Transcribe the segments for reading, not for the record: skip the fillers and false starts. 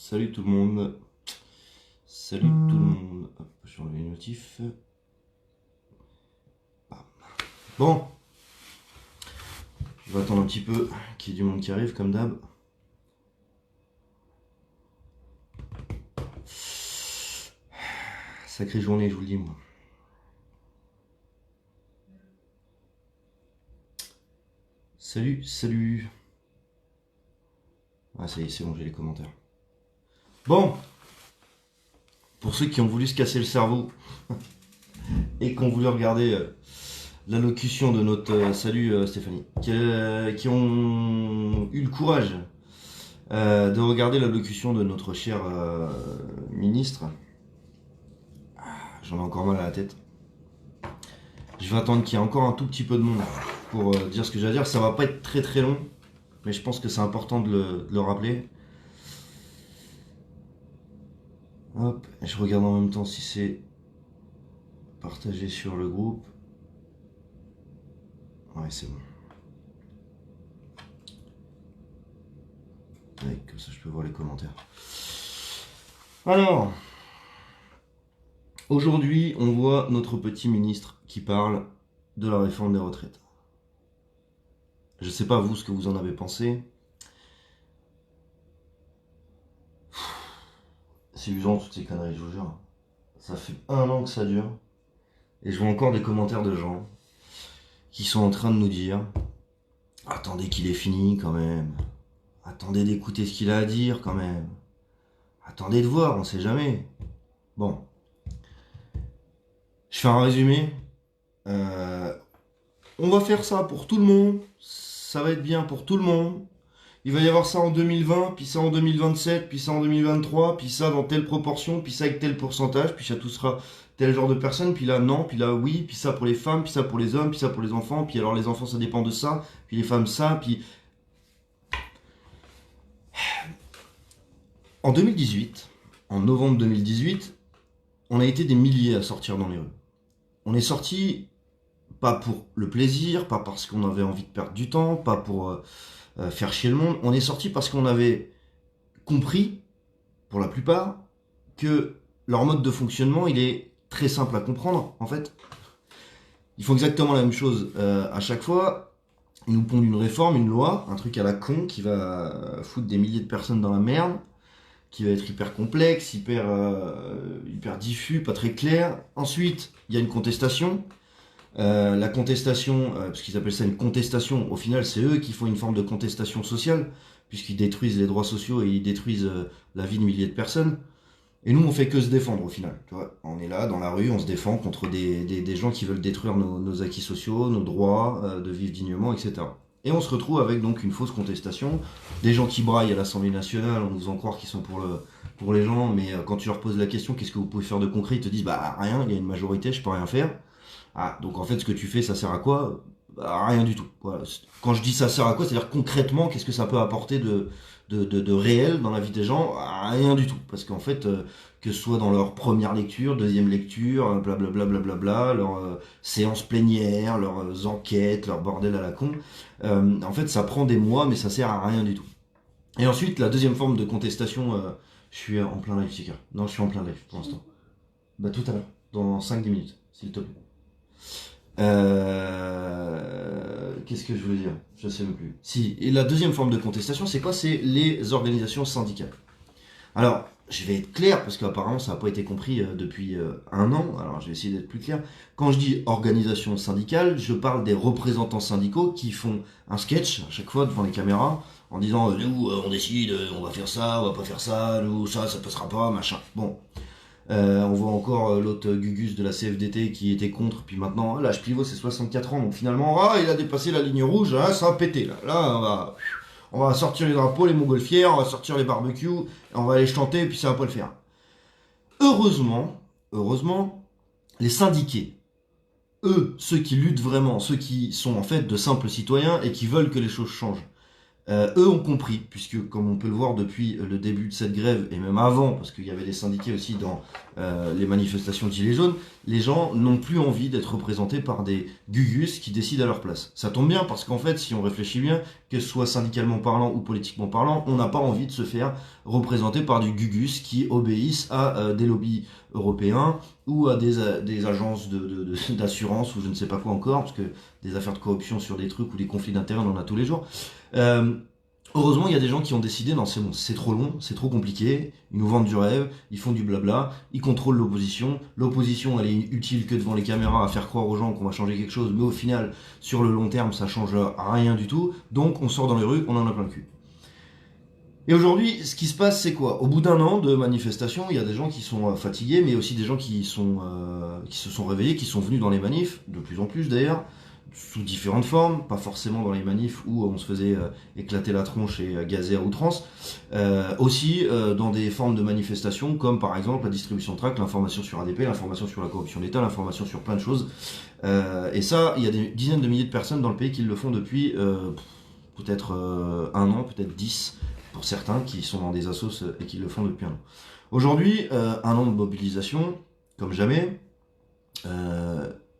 Salut tout le monde. Salut tout le monde. Hop, je vais enlever les notifs. Bon, je vais attendre un petit peu qu'il y ait du monde qui arrive comme d'hab. Sacrée journée, je vous le dis moi. Salut, salut. Ah ça y est, c'est bon, j'ai les commentaires. Bon, pour ceux qui ont voulu se casser le cerveau et qui ont voulu regarder l'allocution de notre... salut Stéphanie. Qui ont eu le courage de regarder l'allocution de notre cher ministre. J'en ai encore mal à la tête. Je vais attendre qu'il y ait encore un tout petit peu de monde pour dire ce que j'ai à dire. Ça va pas être très très long, mais je pense que c'est important de le rappeler. Hop, je regarde en même temps si c'est partagé sur le groupe. Ouais, c'est bon. Ouais, comme ça je peux voir les commentaires. Alors, aujourd'hui, on voit notre petit ministre qui parle de la réforme des retraites. Je sais pas vous ce que vous en avez pensé. C'est usant toutes ces conneries, je vous jure. Ça fait 1 an que ça dure. Et je vois encore des commentaires de gens qui sont en train de nous dire attendez qu'il ait fini quand même. Attendez d'écouter ce qu'il a à dire quand même. Attendez de voir, on sait jamais. Bon. Je fais un résumé. On va faire ça pour tout le monde. Ça va être bien pour tout le monde. Il va y avoir ça en 2020, puis ça en 2027, puis ça en 2023, puis ça dans telle proportion, puis ça avec tel pourcentage, puis ça tout sera tel genre de personnes, puis là non, puis là oui, puis ça pour les femmes, puis ça pour les hommes, puis ça pour les enfants, puis alors les enfants ça dépend de ça, puis les femmes ça, puis... En 2018, en novembre 2018, on a été des milliers à sortir dans les rues. On est sorti pas pour le plaisir, pas parce qu'on avait envie de perdre du temps, pas pour faire chier le monde. On est sorti parce qu'on avait compris, pour la plupart, que leur mode de fonctionnement, il est très simple à comprendre. En fait, ils font exactement la même chose à chaque fois. Ils nous pondent une réforme, une loi, un truc à la con qui va foutre des milliers de personnes dans la merde, qui va être hyper complexe, hyper diffus, pas très clair. Ensuite, il y a une contestation. La contestation, parce qu'ils appellent ça une contestation, au final c'est eux qui font une forme de contestation sociale, puisqu'ils détruisent les droits sociaux et ils détruisent la vie de milliers de personnes. Et nous on fait que se défendre au final. Tu vois, on est là dans la rue, on se défend contre des gens qui veulent détruire nos acquis sociaux, nos droits de vivre dignement, etc. Et on se retrouve avec donc une fausse contestation, des gens qui braillent à l'Assemblée nationale en nous faisant croire qu'ils sont pour les gens, mais quand tu leur poses la question qu'est-ce que vous pouvez faire de concret, ils te disent bah rien, il y a une majorité, je peux rien faire. Ah, donc en fait, ce que tu fais, ça sert à quoi? Bah, rien du tout. Voilà. Quand je dis ça sert à quoi, c'est-à-dire concrètement, qu'est-ce que ça peut apporter de réel dans la vie des gens? Rien du tout. Parce qu'en fait, que ce soit dans leur première lecture, deuxième lecture, blablabla, blablabla, leur séance plénière, leurs enquêtes, leur bordel à la con, en fait, ça prend des mois, mais ça sert à rien du tout. Et ensuite, la deuxième forme de contestation, je suis en plein live, Chica. Non, je suis en plein live pour l'instant. Bah, tout à l'heure, dans 5-10 minutes, s'il te plaît. Qu'est-ce que je voulais dire? Je sais même plus. Si, et la deuxième forme de contestation, c'est quoi? C'est les organisations syndicales. Alors, je vais être clair, parce qu'apparemment ça n'a pas été compris depuis 1 an, alors je vais essayer d'être plus clair. Quand je dis organisation syndicale, je parle des représentants syndicaux qui font un sketch à chaque fois devant les caméras, en disant nous on décide, on va faire ça, on va pas faire ça, nous ça passera pas, machin. Bon, on voit encore l'autre Gugus de la CFDT qui était contre, puis maintenant, l'âge pivot c'est 64 ans, donc finalement, il a dépassé la ligne rouge, ça a pété là. Là, on va sortir les drapeaux, les montgolfières, on va sortir les barbecues, on va aller chanter, et puis ça va pas le faire. Heureusement, les syndiqués, eux, ceux qui luttent vraiment, ceux qui sont en fait de simples citoyens et qui veulent que les choses changent, eux ont compris, puisque comme on peut le voir depuis le début de cette grève, et même avant, parce qu'il y avait des syndiqués aussi dans les manifestations de Gilets jaunes, les gens n'ont plus envie d'être représentés par des gugus qui décident à leur place. Ça tombe bien, parce qu'en fait, si on réfléchit bien, que ce soit syndicalement parlant ou politiquement parlant, on n'a pas envie de se faire représenter par du gugus qui obéissent à des lobbies européens ou à des agences d'assurance ou je ne sais pas quoi encore, parce que des affaires de corruption sur des trucs ou des conflits d'intérêts, on en a tous les jours. Heureusement, il y a des gens qui ont décidé, non, c'est bon, c'est trop long, c'est trop compliqué, ils nous vendent du rêve, ils font du blabla, ils contrôlent l'opposition. L'opposition, elle est utile que devant les caméras à faire croire aux gens qu'on va changer quelque chose, mais au final, sur le long terme, ça change rien du tout. Donc, on sort dans les rues, on en a plein le cul. Et aujourd'hui, ce qui se passe, c'est quoi? Au bout d'un an de manifestation, il y a des gens qui sont fatigués, mais aussi des gens qui se sont réveillés, qui sont venus dans les manifs, de plus en plus d'ailleurs, sous différentes formes, pas forcément dans les manifs où on se faisait éclater la tronche et gazer à outrance, aussi dans des formes de manifestation comme par exemple la distribution de tracts, l'information sur ADP, l'information sur la corruption d'État, l'information sur plein de choses. Et ça, il y a des dizaines de milliers de personnes dans le pays qui le font depuis peut-être un an, peut-être 10 pour certains qui sont dans des assos et qui le font depuis un an. Aujourd'hui, un an de mobilisation, comme jamais,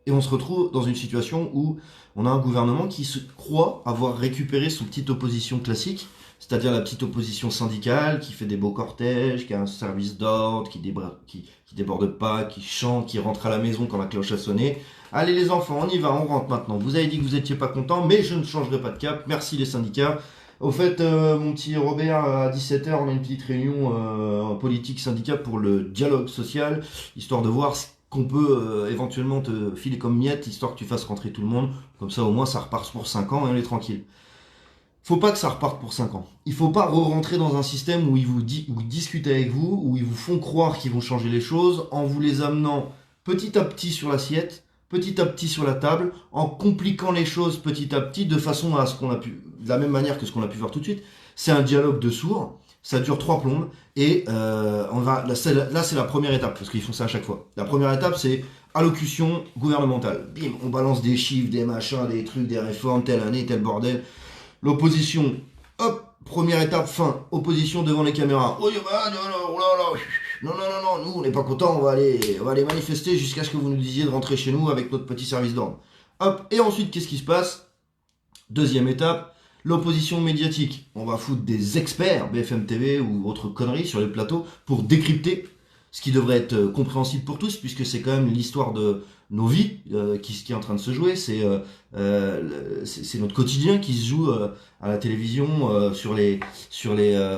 et on se retrouve dans une situation où on a un gouvernement qui se croit avoir récupéré son petite opposition classique, c'est-à-dire la petite opposition syndicale qui fait des beaux cortèges, qui a un service d'ordre, qui déborde pas, qui chante, qui rentre à la maison quand la cloche a sonné. Allez les enfants, on y va, on rentre maintenant. Vous avez dit que vous étiez pas contents, mais je ne changerai pas de cap. Merci les syndicats. Au fait, mon petit Robert, à 17h, on a une petite réunion politique syndicat pour le dialogue social, histoire de voir qu'on peut éventuellement te filer comme miette, histoire que tu fasses rentrer tout le monde. Comme ça, au moins, ça repart pour 5 ans et on est tranquille. Faut pas que ça reparte pour 5 ans. Il faut pas re-rentrer dans un système où où ils discutent avec vous, où ils vous font croire qu'ils vont changer les choses, en vous les amenant petit à petit sur l'assiette, petit à petit sur la table, en compliquant les choses petit à petit, de façon à ce qu'on a pu, de la même manière que ce qu'on a pu voir tout de suite. C'est un dialogue de sourds, ça dure 3 plombes, et là c'est la première étape, parce qu'ils font ça à chaque fois. La première étape, c'est allocution gouvernementale. Bim, on balance des chiffres, des machins, des trucs, des réformes, telle année, tel bordel. L'opposition, hop, première étape, fin. Opposition devant les caméras. Oh, bah, non, nous on n'est pas contents, on va aller manifester jusqu'à ce que vous nous disiez de rentrer chez nous avec notre petit service d'ordre. Hop, et ensuite qu'est-ce qui se passe? Deuxième étape, l'opposition médiatique. On va foutre des experts, BFM TV ou autres conneries sur les plateaux pour décrypter ce qui devrait être compréhensible pour tous, puisque c'est quand même l'histoire de nos vies qui est en train de se jouer, c'est notre quotidien qui se joue à la télévision, sur les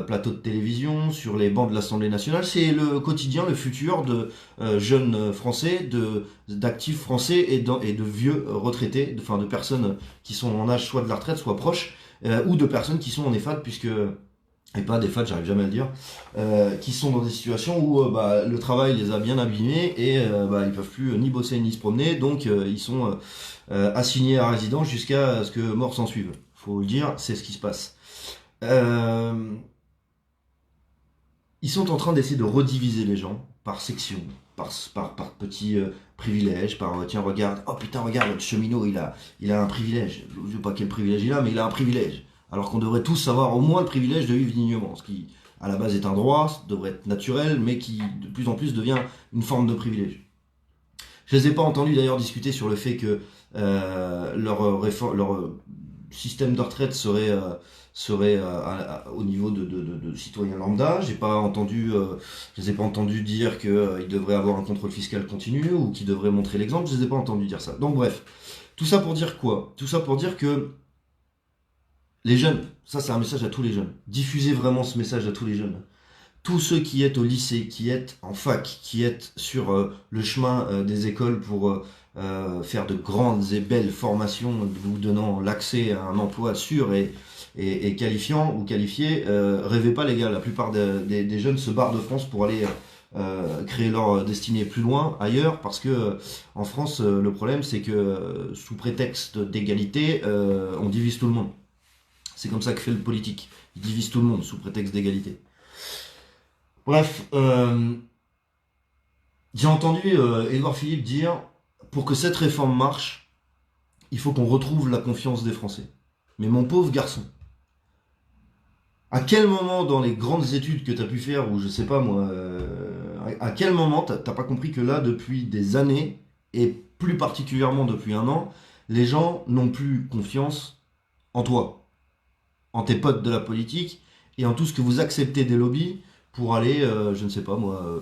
plateaux de télévision, sur les bancs de l'Assemblée nationale, c'est le quotidien, le futur de jeunes Français, d'actifs Français et de vieux retraités, de personnes qui sont en âge soit de la retraite, soit proches, ou de personnes qui sont en EHPAD, puisque et pas des fats, j'arrive jamais à le dire, qui sont dans des situations où le travail les a bien abîmés et ils peuvent plus ni bosser ni se promener, donc ils sont assignés à résidence jusqu'à ce que mort s'en suive. Faut le dire, c'est ce qui se passe. Ils sont en train d'essayer de rediviser les gens par section, par petits privilèges, tiens regarde, oh putain regarde, le cheminot il a un privilège, je sais pas quel privilège il a, mais il a un privilège. Alors qu'on devrait tous avoir au moins le privilège de vivre dignement, ce qui à la base est un droit, devrait être naturel, mais qui de plus en plus devient une forme de privilège. Je les ai pas entendus d'ailleurs discuter sur le fait que leur système de retraite serait au niveau de citoyens lambda. Je les ai pas entendus dire qu'ils devraient avoir un contrôle fiscal continu ou qu'ils devraient montrer l'exemple. Je les ai pas entendus dire ça. Donc bref, tout ça pour dire quoi? Tout ça pour dire que les jeunes, ça c'est un message à tous les jeunes. Diffusez vraiment ce message à tous les jeunes. Tous ceux qui êtes au lycée, qui êtes en fac, qui êtes sur le chemin des écoles pour faire de grandes et belles formations, vous donnant l'accès à un emploi sûr et qualifiant ou qualifié, rêvez pas les gars, la plupart des jeunes se barrent de France pour aller créer leur destinée plus loin, ailleurs, parce que en France, le problème c'est que sous prétexte d'égalité, on divise tout le monde. C'est comme ça que fait le politique. Il divise tout le monde sous prétexte d'égalité. Bref, j'ai entendu Édouard Philippe dire, pour que cette réforme marche, il faut qu'on retrouve la confiance des Français. Mais mon pauvre garçon, à quel moment dans les grandes études que tu as pu faire, ou je sais pas moi, à quel moment t'as pas compris que là, depuis des années, et plus particulièrement depuis un an, les gens n'ont plus confiance en toi. en tes potes de la politique et en tout ce que vous acceptez des lobbies pour aller, je ne sais pas moi,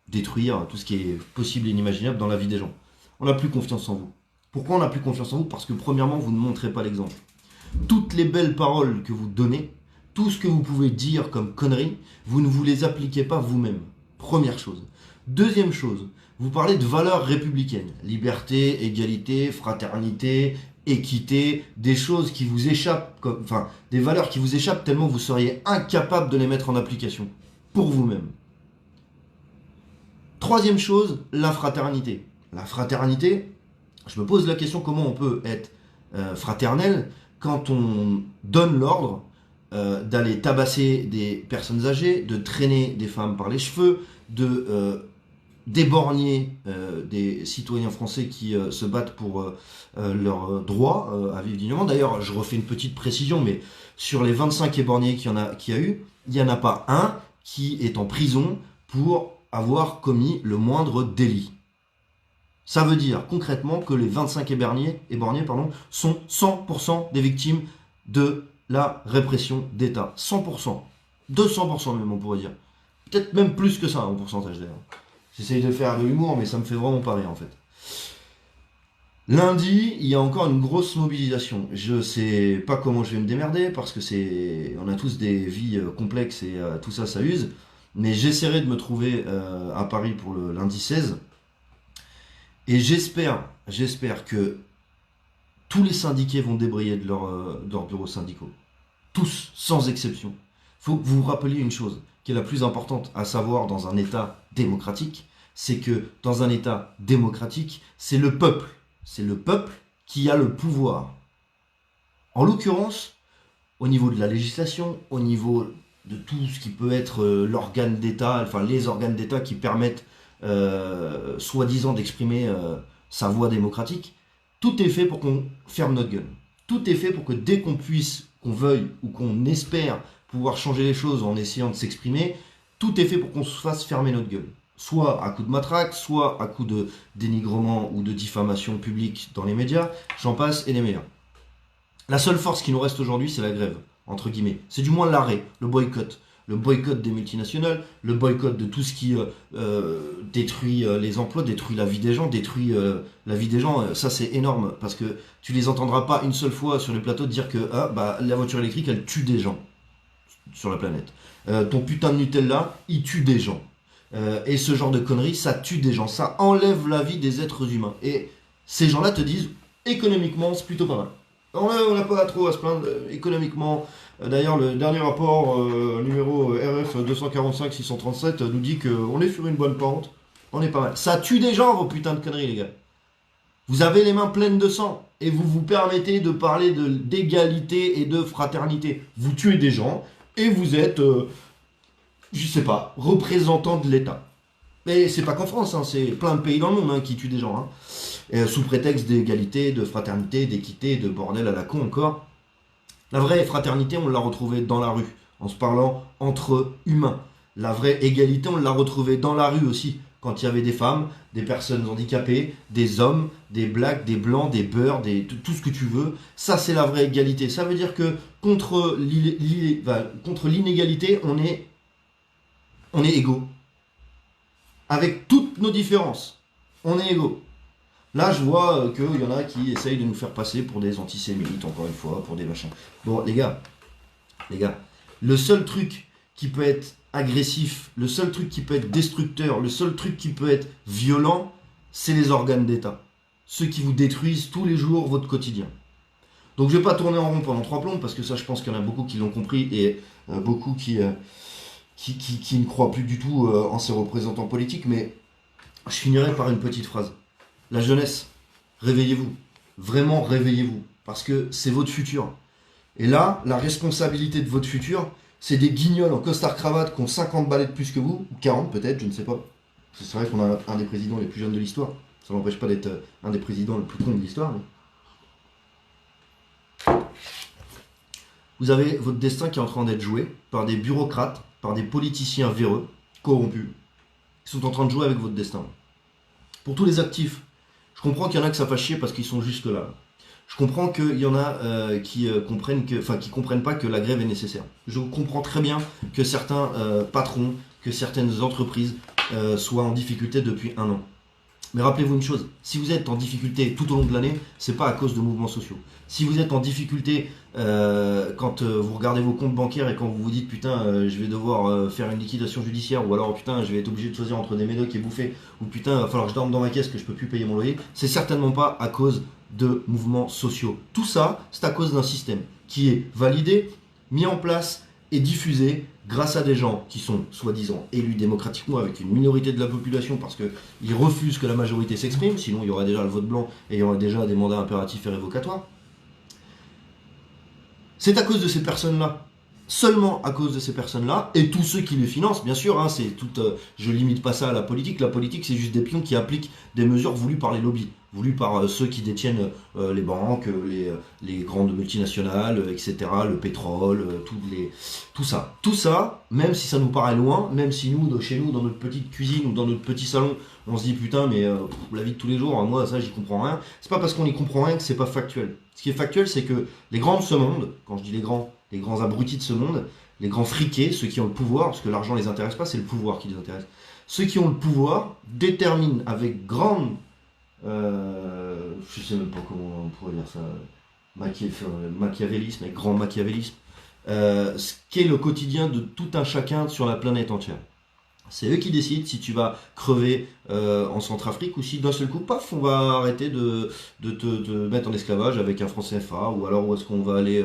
détruire tout ce qui est possible et inimaginable dans la vie des gens. On n'a plus confiance en vous. Pourquoi on n'a plus confiance en vous? Parce que premièrement, vous ne montrez pas l'exemple. Toutes les belles paroles que vous donnez, tout ce que vous pouvez dire comme conneries, vous ne vous les appliquez pas vous-même. Première chose. Deuxième chose, vous parlez de valeurs républicaines. Liberté, égalité, fraternité, équité, des choses qui vous échappent, enfin, des valeurs qui vous échappent tellement vous seriez incapable de les mettre en application pour vous-même. Troisième chose, la fraternité. La fraternité, je me pose la question comment on peut être fraternel quand on donne l'ordre d'aller tabasser des personnes âgées, de traîner des femmes par les cheveux, de d'éborgner des citoyens français qui se battent pour leur droit à vivre dignement. D'ailleurs, je refais une petite précision, mais sur les 25 éborgnés qu'il y a eu, il n'y en a pas un qui est en prison pour avoir commis le moindre délit. Ça veut dire concrètement que les 25 éborgnés sont 100% des victimes de la répression d'État. 100%. 200% même, on pourrait dire. Peut-être même plus que ça en pourcentage d'ailleurs. J'essaye de faire de l'humour, mais ça me fait vraiment pas rire en fait. Lundi, il y a encore une grosse mobilisation. Je sais pas comment je vais me démerder parce que on a tous des vies complexes et tout ça, ça use. Mais j'essaierai de me trouver à Paris pour le lundi 16. Et j'espère que tous les syndiqués vont débrayer de leurs bureaux syndicaux. Tous, sans exception. Il faut que vous vous rappeliez une chose qui est la plus importante à savoir dans un État démocratique, c'est que dans un État démocratique, c'est le peuple qui a le pouvoir. En l'occurrence, au niveau de la législation, au niveau de tout ce qui peut être l'organe d'État, enfin les organes d'État qui permettent soi-disant d'exprimer sa voix démocratique, tout est fait pour qu'on ferme notre gueule. Tout est fait pour que dès qu'on puisse, qu'on veuille ou qu'on espère pouvoir changer les choses en essayant de s'exprimer, tout est fait pour qu'on se fasse fermer notre gueule. Soit à coup de matraque, soit à coup de dénigrement ou de diffamation publique dans les médias, j'en passe et les meilleurs. La seule force qui nous reste aujourd'hui, c'est la grève, entre guillemets. C'est du moins l'arrêt, le boycott. Le boycott des multinationales, le boycott de tout ce qui détruit les emplois, détruit la vie des gens, détruit la vie des gens. Ça, c'est énorme, parce que tu les entendras pas une seule fois sur les plateaux dire que la voiture électrique, elle tue des gens sur la planète. Ton putain de Nutella, il tue des gens. Et ce genre de conneries, ça tue des gens. Ça enlève la vie des êtres humains. Et ces gens-là te disent, économiquement, c'est plutôt pas mal. On n'a pas trop à se plaindre économiquement. D'ailleurs, le dernier rapport numéro RF 245-637 nous dit qu'on est sur une bonne pente. On est pas mal. Ça tue des gens, vos putains de conneries, les gars. Vous avez les mains pleines de sang et vous vous permettez de parler d'égalité et de fraternité. Vous tuez des gens et vous êtes, je sais pas, représentant de l'État. Mais c'est pas qu'en France, hein, c'est plein de pays dans le monde qui tuent des gens. Hein. Et, sous prétexte d'égalité, de fraternité, d'équité, de bordel à la con encore. La vraie fraternité, on l'a retrouvée dans la rue, en se parlant entre humains. La vraie égalité, on l'a retrouvée dans la rue aussi, quand il y avait des femmes, des personnes handicapées, des hommes, des blacks, des blancs, des beurs, tout ce que tu veux. Ça, c'est la vraie égalité. Ça veut dire que contre l'inégalité, on est égaux. Avec toutes nos différences, on est égaux. Là, je vois qu'il y en a qui essayent de nous faire passer pour des antisémites, encore une fois, pour des machins. Bon, les gars, le seul truc qui peut être agressif, le seul truc qui peut être destructeur, le seul truc qui peut être violent, c'est les organes d'État. Ceux qui vous détruisent tous les jours votre quotidien. Donc je vais pas tourner en rond pendant 3 plombes, parce que ça, je pense qu'il y en a beaucoup qui l'ont compris, et beaucoup qui ne croient plus du tout en ces représentants politiques, mais je finirai par une petite phrase. La jeunesse, réveillez-vous. Vraiment, réveillez-vous. Parce que c'est votre futur. Et là, la responsabilité de votre futur, c'est des guignols en costard-cravate qui ont 50 balais de plus que vous, ou 40 peut-être, je ne sais pas. C'est vrai qu'on a un des présidents les plus jeunes de l'histoire. Ça n'empêche pas d'être un des présidents les plus cons de l'histoire. Mais... Vous avez votre destin qui est en train d'être joué par des bureaucrates, par des politiciens véreux, corrompus, qui sont en train de jouer avec votre destin. Pour tous les actifs, je comprends qu'il y en a que ça fasse chier parce qu'ils sont juste là. Je comprends qu'il y en a qui comprennent pas que la grève est nécessaire. Je comprends très bien que certains patrons, que certaines entreprises soient en difficulté depuis un an. Mais rappelez-vous une chose, si vous êtes en difficulté tout au long de l'année, c'est pas à cause de mouvements sociaux. Si vous êtes en difficulté quand vous regardez vos comptes bancaires et quand vous vous dites putain je vais devoir faire une liquidation judiciaire, ou alors putain je vais être obligé de choisir entre des médocs et bouffer, ou putain il va falloir que je dorme dans ma caisse que je peux plus payer mon loyer, c'est certainement pas à cause de mouvements sociaux. Tout ça, c'est à cause d'un système qui est validé, mis en place et diffusé grâce à des gens qui sont soi-disant élus démocratiquement avec une minorité de la population parce qu'ils refusent que la majorité s'exprime, sinon il y aurait déjà le vote blanc et il y aurait déjà des mandats impératifs et révocatoires. C'est à cause de ces personnes-là, seulement à cause de ces personnes-là, et tous ceux qui les financent, bien sûr, hein, c'est tout, je limite pas ça à la politique c'est juste des pions qui appliquent des mesures voulues par les lobbies, voulues par ceux qui détiennent les banques, les grandes multinationales, etc., le pétrole, tout ça. Tout ça, même si ça nous paraît loin, même si nous, chez nous, dans notre petite cuisine ou dans notre petit salon, on se dit putain, mais la vie de tous les jours, moi, ça, j'y comprends rien, c'est pas parce qu'on y comprend rien que c'est pas factuel. Ce qui est factuel, c'est que les grands de ce monde, quand je dis les grands abrutis de ce monde, les grands friqués, ceux qui ont le pouvoir, parce que l'argent les intéresse pas, c'est le pouvoir qui les intéresse. Ceux qui ont le pouvoir déterminent avec grande, je sais même pas comment on pourrait dire ça, machiavélisme, avec grand machiavélisme, ce qu'est le quotidien de tout un chacun sur la planète entière. C'est eux qui décident si tu vas crever en Centrafrique ou si d'un seul coup, paf, on va arrêter de te mettre en esclavage avec un franc CFA, ou alors où est-ce qu'on va aller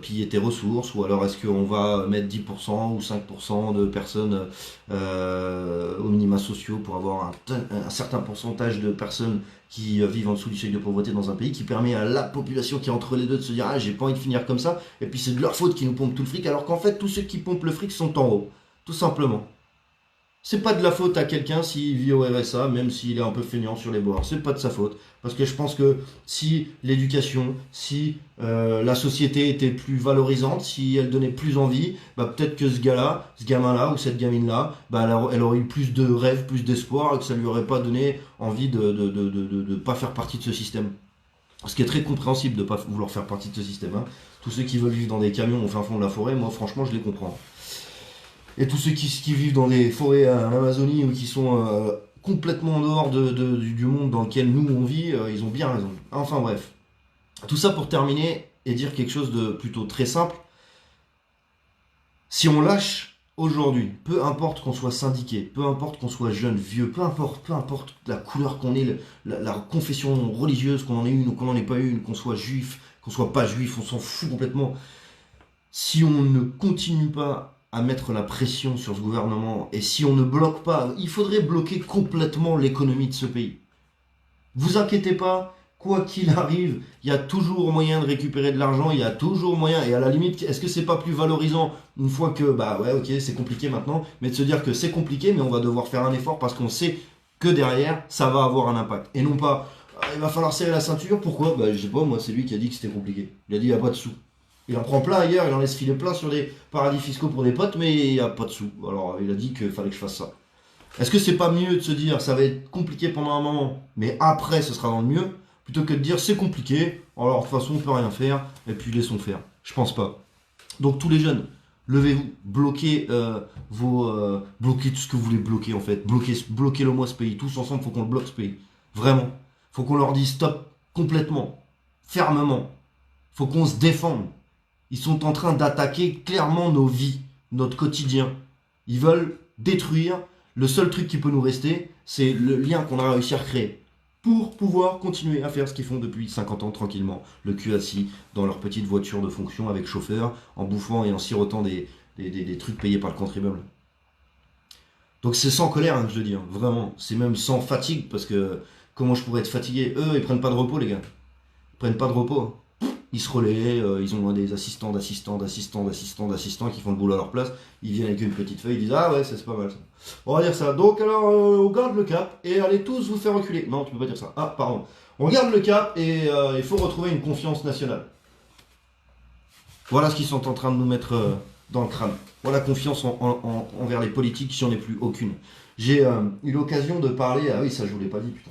piller tes ressources, ou alors est-ce qu'on va mettre 10% ou 5% de personnes aux minima sociaux pour avoir un certain pourcentage de personnes qui vivent en dessous du seuil de pauvreté dans un pays, qui permet à la population qui est entre les deux de se dire ah j'ai pas envie de finir comme ça, et puis c'est de leur faute qui nous pompent tout le fric, alors qu'en fait tous ceux qui pompent le fric sont en haut, tout simplement. C'est pas de la faute à quelqu'un s'il vit au RSA, même s'il est un peu feignant sur les bords. C'est pas de sa faute. Parce que je pense que si l'éducation, si la société était plus valorisante, si elle donnait plus envie, bah peut-être que ce gars-là, ce gamin-là ou cette gamine-là, bah elle aurait eu plus de rêves, plus d'espoir, et que ça lui aurait pas donné envie de pas faire partie de ce système. Ce qui est très compréhensible de pas vouloir faire partie de ce système. Hein. Tous ceux qui veulent vivre dans des camions au fin fond de la forêt, moi franchement je les comprends. Et tous ceux qui vivent dans des forêts en Amazonie ou qui sont complètement en dehors du monde dans lequel nous on vit, ils ont bien raison. Enfin bref. Tout ça pour terminer et dire quelque chose de plutôt très simple. Si on lâche aujourd'hui, peu importe qu'on soit syndiqué, peu importe qu'on soit jeune, vieux, peu importe la couleur qu'on ait, la confession religieuse, qu'on en ait une ou qu'on n'en ait pas une, qu'on soit juif, qu'on soit pas juif, on s'en fout complètement. Si on ne continue pas à mettre la pression sur ce gouvernement, et si on ne bloque pas, il faudrait bloquer complètement l'économie de ce pays. Vous inquiétez pas, quoi qu'il arrive, il y a toujours moyen de récupérer de l'argent, il y a toujours moyen, et à la limite, est-ce que c'est pas plus valorisant une fois que, bah ouais, ok, c'est compliqué maintenant, mais de se dire que c'est compliqué, mais on va devoir faire un effort parce qu'on sait que derrière, ça va avoir un impact. Et non pas, il va falloir serrer la ceinture, pourquoi? Bah je sais pas, moi c'est lui qui a dit que c'était compliqué. Il a dit il n'y a pas de sous. Il en prend plein ailleurs, il en laisse filer plein sur des paradis fiscaux pour des potes, mais il n'y a pas de sous. Alors il a dit qu'il fallait que je fasse ça. Est-ce que c'est pas mieux de se dire ça va être compliqué pendant un moment, mais après ce sera dans le mieux, plutôt que de dire c'est compliqué, alors de toute façon on peut rien faire, et puis laissons faire. Je pense pas. Donc tous les jeunes, levez-vous, bloquez bloquez tout ce que vous voulez bloquer en fait. Bloquez-le moi ce pays. Tous ensemble, faut qu'on le bloque ce pays. Vraiment. Faut qu'on leur dise stop complètement, fermement. Faut qu'on se défende. Ils sont en train d'attaquer clairement nos vies, notre quotidien. Ils veulent détruire. Le seul truc qui peut nous rester, c'est le lien qu'on a réussi à recréer. Pour pouvoir continuer à faire ce qu'ils font depuis 50 ans tranquillement. Le cul assis dans leur petite voiture de fonction avec chauffeur, en bouffant et en sirotant des trucs payés par le contribuable. Donc c'est sans colère hein, que je le dis, hein, vraiment. C'est même sans fatigue, parce que comment je pourrais être fatigué? Eux, ils prennent pas de repos, les gars. Ils prennent pas de repos. Hein. Ils se relaient, ils ont des assistants qui font le boulot à leur place. Ils viennent avec une petite feuille, ils disent ah ouais, c'est pas mal ça. On va dire ça. Donc alors, on garde le cap et allez tous vous faire reculer. Non, tu peux pas dire ça. Ah, pardon. On garde le cap et il faut retrouver une confiance nationale. Voilà ce qu'ils sont en train de nous mettre dans le crâne. Voilà la confiance envers les politiques, si j'en ai plus aucune. J'ai eu l'occasion de parler. Ah oui, ça je vous l'ai pas dit, putain.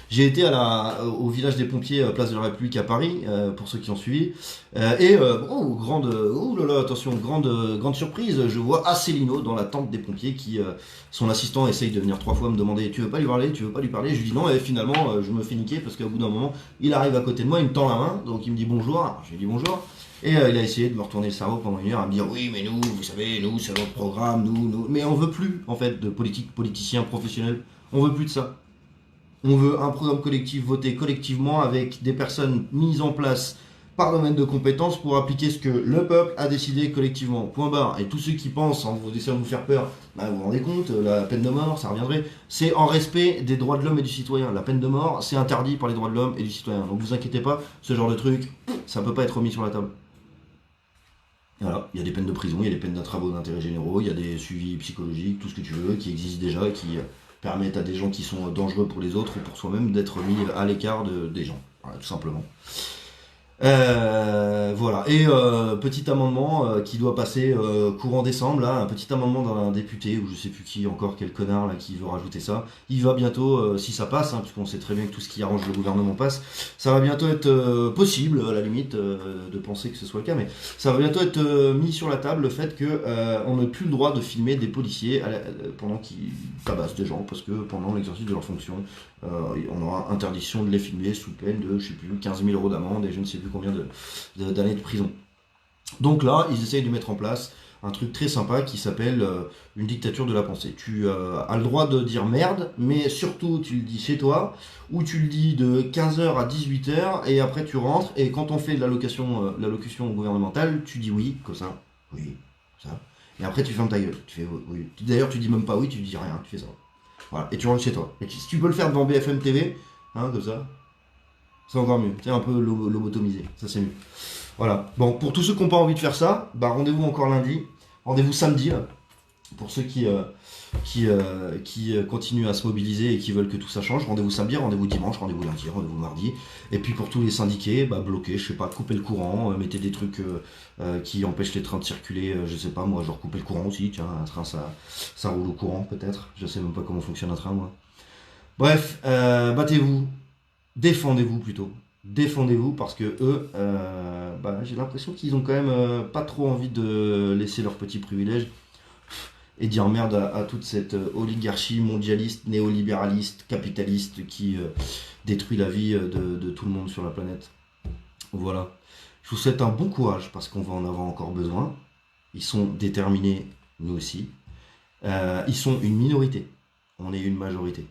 J'ai été au village des pompiers, place de la République à Paris, pour ceux qui ont suivi. Oh là là, attention, grande surprise, je vois Asselineau dans la tente des pompiers qui, son assistant essaye de venir 3 fois me demander tu veux pas lui parler, tu veux pas lui parler. Je lui dis non et finalement je me fais niquer parce qu'au bout d'un moment il arrive à côté de moi, il me tend la main, donc il me dit bonjour. Alors, je lui dis bonjour. Et il a essayé de me retourner le cerveau pendant 1 heure à me dire oui mais nous, vous savez, nous c'est notre programme, nous. Mais on veut plus en fait de politiciens professionnels, on veut plus de ça. On veut un programme collectif voté collectivement avec des personnes mises en place par domaine de compétences pour appliquer ce que le peuple a décidé collectivement. Point barre. Et tous ceux qui pensent, en vous essayant de vous faire peur, bah, vous vous rendez compte, la peine de mort, ça reviendrait. C'est en respect des droits de l'homme et du citoyen. La peine de mort, c'est interdit par les droits de l'homme et du citoyen. Donc vous inquiétez pas, ce genre de truc, ça peut pas être remis sur la table. Voilà, il y a des peines de prison, il y a des peines de travaux d'intérêt généraux, il y a des suivis psychologiques, tout ce que tu veux, qui existent déjà et qui permettent à des gens qui sont dangereux pour les autres ou pour soi-même d'être mis à l'écart des gens. Voilà, tout simplement. Voilà. Et petit amendement qui doit passer courant décembre, là, un petit amendement d'un député, ou je sais plus qui encore, quel connard là qui veut rajouter ça. Il va bientôt, si ça passe, hein, puisqu'on sait très bien que tout ce qui arrange le gouvernement passe, ça va bientôt être possible, à la limite, de penser que ce soit le cas, mais ça va bientôt être mis sur la table le fait que on n'a plus le droit de filmer des policiers pendant qu'ils tabassent des gens, parce que pendant l'exercice de leur fonction, on aura interdiction de les filmer sous peine de, je sais plus, 15 000 euros d'amende et je ne sais plus combien d'années de prison. Donc là, ils essayent de mettre en place un truc très sympa qui s'appelle une dictature de la pensée. Tu as le droit de dire merde, mais surtout tu le dis chez toi, ou tu le dis de 15h à 18h, et après tu rentres, et quand on fait de l'allocution gouvernementale, tu dis oui, comme ça, oui, ça, et après tu fermes ta gueule, tu fais oui. D'ailleurs tu dis même pas oui, tu dis rien, tu fais ça. Voilà, et tu rentres chez toi. Et si tu peux le faire devant BFM TV, hein, comme ça, c'est encore mieux. C'est un peu lobotomisé, ça c'est mieux. Voilà. Bon, pour tous ceux qui n'ont pas envie de faire ça, bah rendez-vous encore lundi. Rendez-vous samedi, là, pour ceux qui continuent à se mobiliser et qui veulent que tout ça change. Rendez-vous samedi, rendez-vous dimanche, rendez-vous lundi, rendez-vous mardi. Et puis pour tous les syndiqués, bah bloquez, je sais pas, coupez le courant, mettez des trucs qui empêchent les trains de circuler, je sais pas moi, genre couper le courant aussi, tiens, un train ça roule au courant peut-être. Je sais même pas comment fonctionne un train moi. Bref, battez-vous, défendez-vous plutôt. Défendez-vous parce que eux, bah, j'ai l'impression qu'ils ont quand même pas trop envie de laisser leurs petits privilèges et dire merde à toute cette oligarchie mondialiste, néolibéraliste, capitaliste qui détruit la vie de tout le monde sur la planète. Voilà. Je vous souhaite un bon courage parce qu'on va en avoir encore besoin. Ils sont déterminés, nous aussi. Ils sont une minorité. On est une majorité.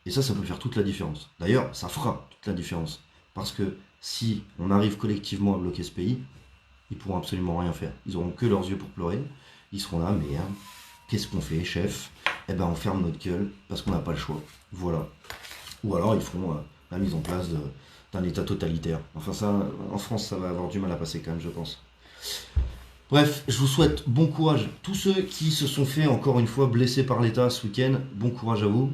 Et ça peut faire toute la différence. D'ailleurs, ça fera toute la différence. Parce que si on arrive collectivement à bloquer ce pays, ils pourront absolument rien faire. Ils auront que leurs yeux pour pleurer. Ils seront là, mais hein, qu'est-ce qu'on fait, chef? Eh ben, on ferme notre gueule parce qu'on n'a pas le choix. Voilà. Ou alors ils feront la mise en place d'un État totalitaire. Enfin ça, en France, ça va avoir du mal à passer quand même, je pense. Bref, je vous souhaite bon courage. Tous ceux qui se sont fait, encore une fois, blesser par l'État ce week-end, bon courage à vous.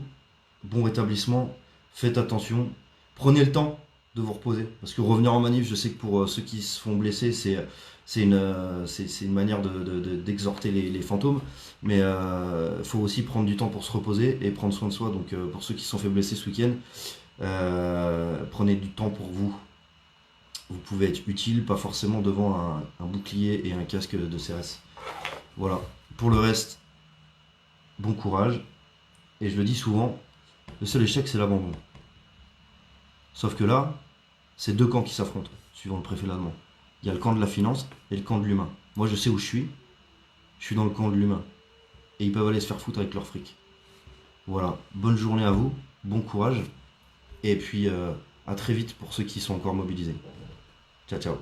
Bon rétablissement. Faites attention. Prenez le temps de vous reposer. Parce que revenir en manif, je sais que pour ceux qui se font blesser, c'est une manière d'exhorter les fantômes. Mais il faut aussi prendre du temps pour se reposer et prendre soin de soi. Donc pour ceux qui se sont fait blesser ce week-end, prenez du temps pour vous. Vous pouvez être utile, pas forcément devant un bouclier et un casque de CRS. Voilà. Pour le reste, bon courage. Et je le dis souvent, le seul échec, c'est l'abandon. Sauf que là, c'est deux camps qui s'affrontent, suivant le préfet allemand. Il y a le camp de la finance et le camp de l'humain. Moi, je sais où je suis. Je suis dans le camp de l'humain. Et ils peuvent aller se faire foutre avec leur fric. Voilà. Bonne journée à vous. Bon courage. Et puis, à très vite pour ceux qui sont encore mobilisés. Ciao, ciao.